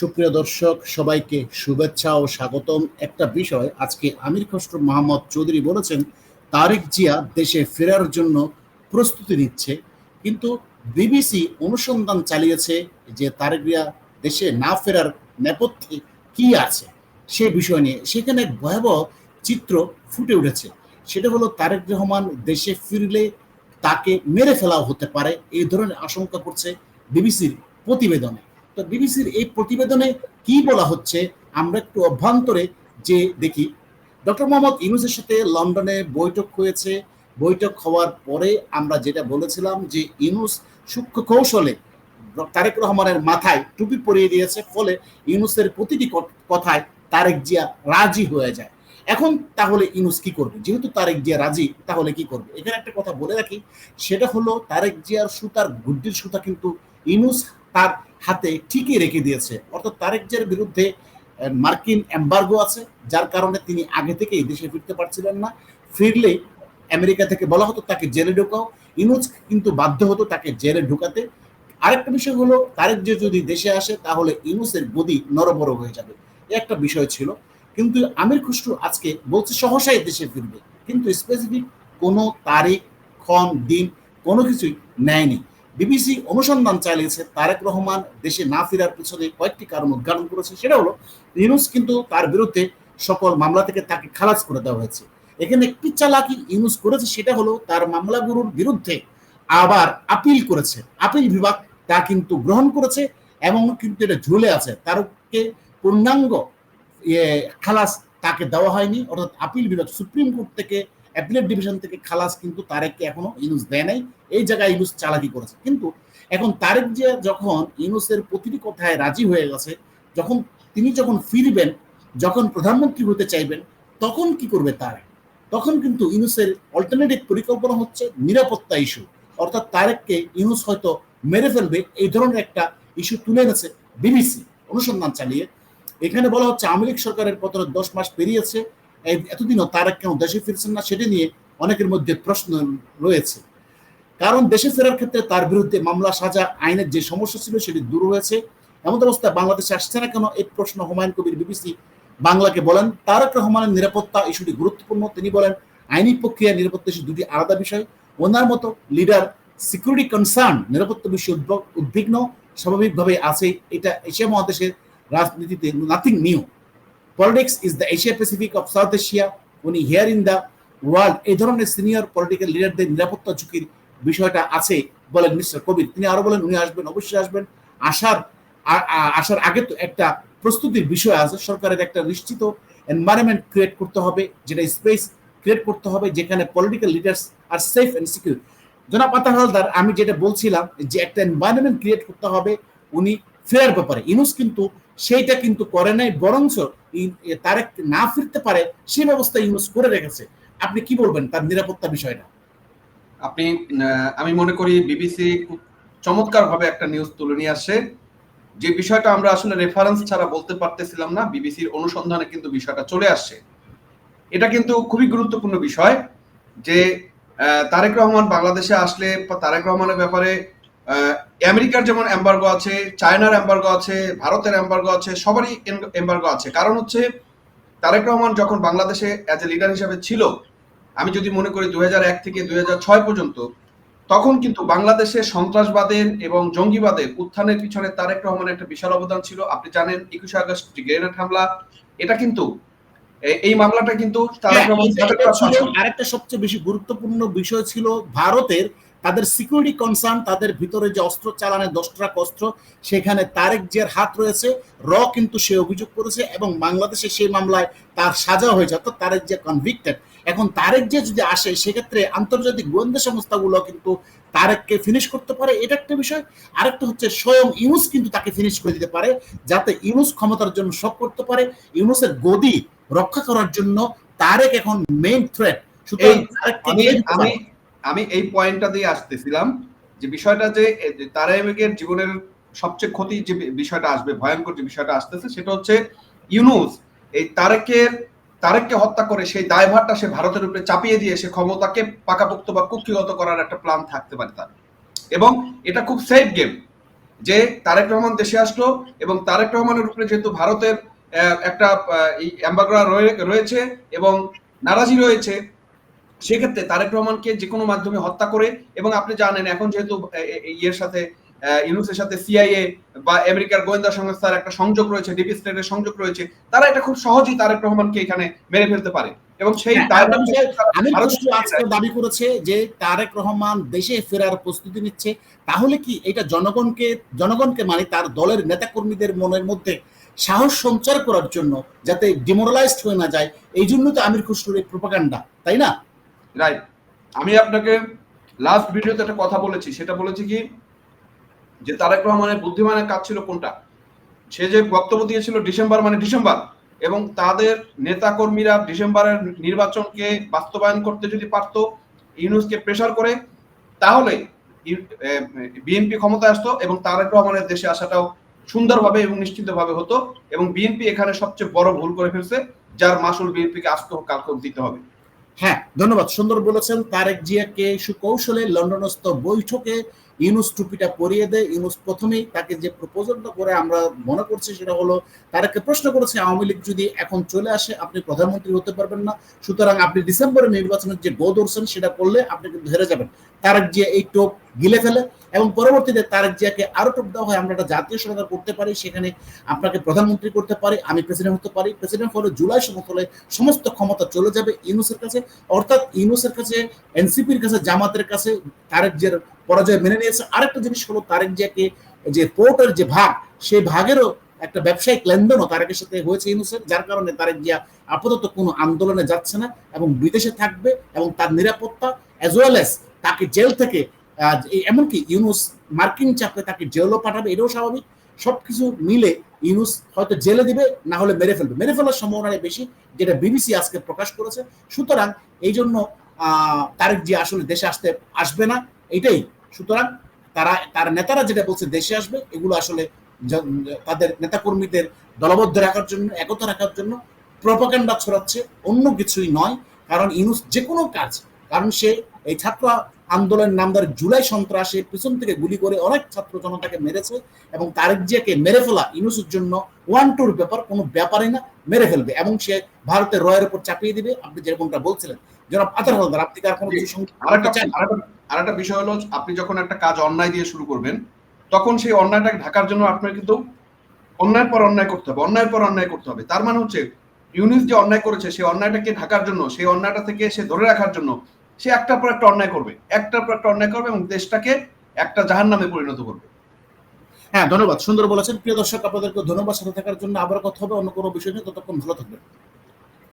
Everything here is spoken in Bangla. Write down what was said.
সুপ্রিয় দর্শক, সবাইকে শুভেচ্ছা ও স্বাগতম। একটা বিষয়, আজকে আমির খসরু মাহমুদ চৌধুরী বলেছেন তারেক জিয়া দেশে ফেরার জন্য প্রস্তুতি নিচ্ছে, কিন্তু বিবিসি অনুসন্ধান চালিয়েছে যে তারেক জিয়া দেশে না ফেরার নেপথ্যে কি আছে সে বিষয় নিয়ে। সেখানে এক ভয়াবহ চিত্র ফুটে উঠেছে। সেটা হলো তারেক রহমান দেশে ফিরলে তাকে মেরে ফেলাও হতে পারে, এই ধরনের আশঙ্কা করছে বিবিসির প্রতিবেদনে। তো বিবিসির এই প্রতিবেদনে কি বলা হচ্ছে আমরা একটু অভ্যন্তরে যে দেখি। ডক্টর মোহাম্মদ ইউনূসের সাথে লন্ডনে বৈঠক হয়েছে। বৈঠক হওয়ার পরে আমরা যেটা বলেছিলাম যে ইউনূস সূক্ষ্ম কৌশলে তারেক রহমানের মাথায় টুপি পরিয়ে দিয়েছে, ফলে ইউনূসের প্রতিটি কথায় তারেক জিয়া রাজি হয়ে যায়। এখন তাহলে ইউনূস কি করবে? যেহেতু তারেক জিয়া রাজি, তাহলে কি করবে? এখানে একটা কথা বলে রাখি, সেটা হলো তারেক জিয়ার সুতার গুড্ডির সুতা কিন্তু ইউনূস তার হাতে ঠিকই রেখে দিয়েছে। অর্থাৎ তারেক জিয়ার বিরুদ্ধে মার্কিন এম্বার্গো আছে, যার কারণে তিনি আগে থেকেই দেশে ফিরতে পারছিলেন না। ফিরলেই আমেরিকা থেকে বলা হতো তাকে জেলে ঢোকাও, ইউনূস কিন্তু বাধ্য হতো তাকে জেলে ঢুকাতে। আরেকটা বিষয় হলো তারেক জিয়া যদি দেশে আসে তাহলে ইউনূসের গদি নড়বড় হয়ে যাবে, একটা বিষয় ছিল। কিন্তু আমির খসরু আজকে বলছে সহসাই দেশে ফিরবে, কিন্তু স্পেসিফিক কোনো তারিখ, ক্ষণ, দিন কোনো কিছুই নেয়নি। বিবিসি অনুসন্ধান চালিয়েছে তারেক রহমান দেশে না ফেরার পিছনে কয়েকটি কারণ উদ্ঘাটন করেছে। সেটা হলো ইউনূস কিন্তু তার বিরুদ্ধে সকল মামলা থেকে তাকে খালাস করে দেওয়া হয়েছে। এখানে একটি চালাকি ইউনূস করেছে, সেটা হলো তার মামলাগুলোর বিরুদ্ধে আবার আপিল করেছে। আপিল বিভাগ তা কিন্তু গ্রহণ করেছে এবং কিন্তু এটা ঝুলে আছে, তারকে পূর্ণাঙ্গ খালাস তাকে দেওয়া হয়নি। অর্থাৎ আপিল বিভাগ সুপ্রিম কোর্ট থেকে, অ্যাপিলেট ডিভিশন থেকে খালাস কিন্তু তারেককে এখনো ইউনূস দেয় নাই। এই জায়গায় ইউনূস চালাকি করেছে। কিন্তু এখন তারেক জিয়া যখন ইউনূসের প্রতিটি কথায় রাজি হয়ে গেছে, তিনি যখন ফিরবেন, যখন প্রধানমন্ত্রী হতে চাইবেন, তখন কি করবে তারেক? তখন কিন্তু ইউনূসের অল্টারনেটিভ পরিকল্পনা হচ্ছে নিরাপত্তা ইস্যু। অর্থাৎ তারেককে ইউনূস হয়তো মেরে ফেলবে, এই ধরনের একটা ইস্যু তুলে এনেছে বিবিসি অনুসন্ধান চালিয়ে। এখানে বলা হচ্ছে আওয়ামী লীগ সরকারের পতনের 10 মাস পেরিয়েছে, এতদিনও তারেক কেন দেশে ফিরছেন না, সেটা নিয়ে অনেকের মধ্যে প্রশ্ন রয়েছে। কারণ দেশে ফেরার ক্ষেত্রে তার বিরুদ্ধে মামলা সাজা আইনের যে সমস্যা ছিল সেটি দূর হয়েছে। এমন অবস্থায় বাংলাদেশে আসছে না কেন, এই প্রশ্ন হুমায়ুন কবির বিবিসি বাংলাকে বলেন। তারেক রহমানের নিরাপত্তা ইস্যুটি গুরুত্বপূর্ণ। তিনি বলেন আইনি প্রক্রিয়া নিরাপত্তা ইস্যু দুটি আলাদা বিষয়। ওনার মতো লিডার সিকিউরিটি কনসার্ন, নিরাপত্তা বিষয়ে উদ্বিগ্ন স্বাভাবিকভাবে আছে। এটা এশিয়া মহাদেশের রাজনীতিতে nothing new. Politics is the Asia Pacific of south Asia, উনি হিয়ার ইন দ্য ওয়ার্ল্ড। এই ধরনের সিনিয়র পলিটিক্যাল লিডারদের নিরাপত্তা ঝুঁকির বিষয়টা আছে বলেন মিস্টার কবির। তিনি আরো বলেন উনি আসবেন, অবশ্যই আসবেন। আসার আসার আগে তো একটা প্রস্তুতির বিষয় আছে। সরকারের একটা নিশ্চিত এনভায়রনমেন্ট ক্রিয়েট করতে হবে, যেটা স্পেস ক্রিয়েট করতে হবে যেখানে political leaders are safe and secure. জনাব আতা হালদার, আমি যেটা বলছিলাম যে একটা এনভায়রনমেন্ট ক্রিয়েট করতে হবে উনি ফেরার ব্যাপারে। ইউনূস কিন্তু সেইটা কিন্তু করে নাই, বরঞ্চ তারেক না ফিরতে পারে সেই ব্যবস্থা ইউনূস করে রেখেছে। আপনি কি বলবেন তার নিরাপত্তা বিষয়টা? আপনি আমি মনে করি বিবিসি খুব চমৎকার ভাবে একটা নিউজ তুলে নিয়ে আসে, যে বিষয়টা আমরা আসলে রেফারেন্স ছাড়া বলতে পারতেছিলাম না। বিবিসির অনুসন্ধানে কিন্তু বিষয়টা চলে আসছে। এটা কিন্তু খুবই গুরুত্বপূর্ণ বিষয় যে তারেক রহমান বাংলাদেশে আসলে তারেক রহমানের ব্যাপারে আমেরিকার যেমন এম্বার্গো আছে, চায়নার এম্বার্গো আছে, ভারতের এম্বার্গো আছে, সবারই এম্বার্গো আছে। কারণ হচ্ছে তারেক রহমান যখন বাংলাদেশে অ্যাজ এ লিডার হিসেবে ছিল, আমি যদি মনে করি 2001 থেকে 2006 পর্যন্ত, তখন কিন্তু বাংলাদেশে সন্ত্রাসবাদের এবং জঙ্গিবাদের উত্থানের পিছনে তারেক রহমানের একটা বিশাল অবদান ছিল। আপনি জানেন 21 আগস্ট গ্রেনেড হামলা, এটা কিন্তু এই মামলাটা কিন্তু তারেক রহমান আরেকটা সবচেয়ে বেশি গুরুত্বপূর্ণ বিষয় ছিল ভারতের তাদের সিকিউরিটি কনসার্ন, তাদের ভিতরে যে অস্ত্র চালানের 10 ট্রাক অস্ত্র, সেখানে তারেক জিয়ার হাত রয়েছে। কিন্তু সে অভিযোগ করেছে এবং বাংলাদেশে সেই মামলায় তার সাজা হয়েছে, অর্থাৎ তারেক জিয়া কনভিক্টেড। এখন তারেক জিয়া যদি আসে, সেক্ষেত্রে আন্তর্জাতিক গোয়েন্দা সংস্থাগুলো কিন্তু তারেককে ফিনিশ করতে পারে, এটা একটা বিষয়। আরেকটা হচ্ছে স্বয়ং ইউনূস কিন্তু তাকে ফিনিশ করে দিতে পারে, যাতে ইউনূস ক্ষমতার জন্য শক করতে পারে। ইউনূসের গদি রক্ষা করার জন্য তারেক এখন মেইন থ্রেট। আমি এই পয়েন্টটা দিয়ে আসতেছিলাম যে বিষয়টা যে তারেকের জীবনের সবচেয়ে ক্ষতি যে বিষয়টা আসবে, ভয়ঙ্কর যে বিষয়টা আসতেছে, সেটা হচ্ছে ইউনূস এই তারেককে হত্যা করে সেই দায়ভারটা সে ভারতের উপরে চাপিয়ে দিয়ে সে ক্ষমতাকে পাকাপোক্ত বা কুক্ষিগত করার একটা প্ল্যান থাকতে পারে তার। এবং এটা খুব সেফ গেম। যে তারেক রহমান দেশে আসলো এবং তারেক রহমানের উপরে যেহেতু ভারতের একটা এমবার্গো রয়েছে এবং নারাজি রয়েছে, সেক্ষেত্রে তারেক রহমানকে যে কোনো মাধ্যমে হত্যা করে, এবং আপনি জানেন এখন যেহেতু ইয়ের সাথে ইউনূসের সাথে সিআইএ বা আমেরিকার গোয়েন্দা সংস্থার একটা সংযোগ রয়েছে, ডিপ স্টেটের সংযোগ রয়েছে, তারা এটা খুব সহজেই তারেক রহমানকে এখানে মেরে ফেলতে পারে এবং সেই আমির খসরু আজকে দাবি করেছে যে তারেক রহমান দেশে ফেরার প্রস্তুতি নিচ্ছে। তাহলে কি এটা জনগণকে মানে তার দলের নেতাকর্মীদের মনের মধ্যে সাহস সঞ্চার করার জন্য, যাতে ডিমোরালাইজড হয়ে না যায়, এই জন্য তো আমির খসরুর এই প্রোপাগান্ডা, তাই না? রাইট। আমি আপনাকে লাস্ট ভিডিওতে একটা কথা বলেছি, সেটা বলেছি কি যে তারেক রহমানের বুদ্ধিমানের কাজ ছিল কোনটা, সে যে বক্তব্য দিয়েছিল ডিসেম্বর মানে ডিসেম্বর, এবং তাদের নেতাকর্মীরা ডিসেম্বরের নির্বাচনকে বাস্তবায়ন করতে যদি পারত, ইউনূসকে প্রেসার করে, তাহলে বিএনপি ক্ষমতায় আসতো এবং তারেক রহমানের দেশে আসাটাও সুন্দরভাবে এবং নিশ্চিতভাবে হতো, এবং বিএনপি এখানে সবচেয়ে বড় ভুল করে ফেলছে, যার মাসুল বিএনপিকে আজকে কালকে দিতে হবে। হ্যাঁ, ধন্যবাদ, সুন্দর বলেছেন। তারেক জিয়াকে সুকৌশলে লন্ডনস্থ বৈঠকে ইউনূস টুপিটা পরিয়ে দেয়। ইউনূস প্রথমেই তাকে যে প্রপোজালটা করে আমরা মনে করছি সেটা হলো, তারেককে প্রশ্ন করেছে আওয়ামী লীগ যদি এখন চলে আসে আপনি প্রধানমন্ত্রী হতে পারবেন না, সুতরাং আপনি ডিসেম্বরের নির্বাচনের যে গো ধরছেন সেটা করলে আপনি কিন্তু হেরে যাবেন। তারেক জিয়া এই টোপ গিলে ফেলে এবং পরবর্তীতে তারেক জিয়াকে আরো টোপ দেওয়া হয়, আমরা একটা জাতীয় সরকার করতে পারি, সেখানে আপনাকে প্রধানমন্ত্রী করতে পারি, আমি প্রেসিডেন্ট হতে পারি। প্রেসিডেন্ট হলে জুলাই সনদ হলে সমস্ত ক্ষমতা চলে যাবে ইউনূসের কাছে, অর্থাৎ ইউনূসের কাছে, এনসিপির কাছে, জামাতের কাছে। তারেক জিয়ার পরাজয় মেনে নিয়েছে। আরেকটা জিনিস হলো, তারেক জিয়াকে যে পোর্টের যে ভাগ, সেই ভাগেরও একটা ব্যবসায়িক লেনদেনও তারেকের সাথে হয়েছে ইউনূসের, যার কারণে তারেক জিয়া আপাতত কোনো আন্দোলনে যাচ্ছে না এবং বিদেশে থাকবে, এবং তার নিরাপত্তা অ্যাজ ওয়েল এস তাকে জেল থেকে, এমনকি ইউনূস মার্কিন চাপে তাকে জেলও পাঠাবে, এটাও স্বাভাবিক। সবকিছু মিলে ইউনূস হয়তো জেলে দিবে, না হলে মেরে ফেলবে। মেরে ফেলার সম্ভাবনাটা বেশি, যেটা বিবিসি আজকে প্রকাশ করেছে। সুতরাং এই জন্য তারেক জিয়া আসলে দেশে আসবে না, এটাই। সুতরাং তার নেতারা যেটা বলছে দেশে আসবে, এগুলো আসলে তাদের নেতাকর্মীদের দলবদ্ধ রাখার জন্য, একতা রাখার জন্য প্রপাগান্ডা ছড়াচ্ছে, অন্য কিছুই নয়। কারণ ইউনূস যে কোনো কাজ, কারণ সে এই ছাত্র আন্দোলনের নামদার জুলাই সন্ত্রাসের পিছন থেকে গুলি করে অনেক ছাত্র জনতাকে মেরেছে, এবং তারেক জিয়াকে মেরে ফেলা ইউনূসের জন্য ওয়ান টুর ব্যাপার, কোনো ব্যাপারই না, মেরে ফেলবে এবং সে ভারতের রয়ের উপর চাপিয়ে দিবে। আপনি যেরকমটা বলছিলেন জনাব আতার হালদার, আপনি কার কোনো কিছু আরেকটা বিষয় হলো, আপনি যখন একটা কাজ অন্যায় দিয়ে শুরু করবেন, তখন সেই অন্যায়টাকে ঢাকার জন্য আপনার কিন্তু অন্যায়ের পর অন্যায় করতে হবে, অন্যায়ের পর অন্যায় করতে হবে। তার মানে হচ্ছে ইউনূস যে অন্যায় করেছে, সেই অন্যায়টাকে ঢাকার জন্য, সেই অন্যায়টা থেকে সে ধরে রাখার জন্য সে একটার পর একটা অন্যায় করবে, একটার পর একটা অন্যায় করবে এবং দেশটাকে একটা জাহান্নামে পরিণত করবে। হ্যাঁ, ধন্যবাদ, সুন্দর বলেছেন। প্রিয় দর্শক, আপনাদেরকে ধন্যবাদ সাথে থাকার জন্য। আবার কথা হবে অন্য কোনো বিষয় নিয়ে, ততক্ষণ ভালো থাকবেন।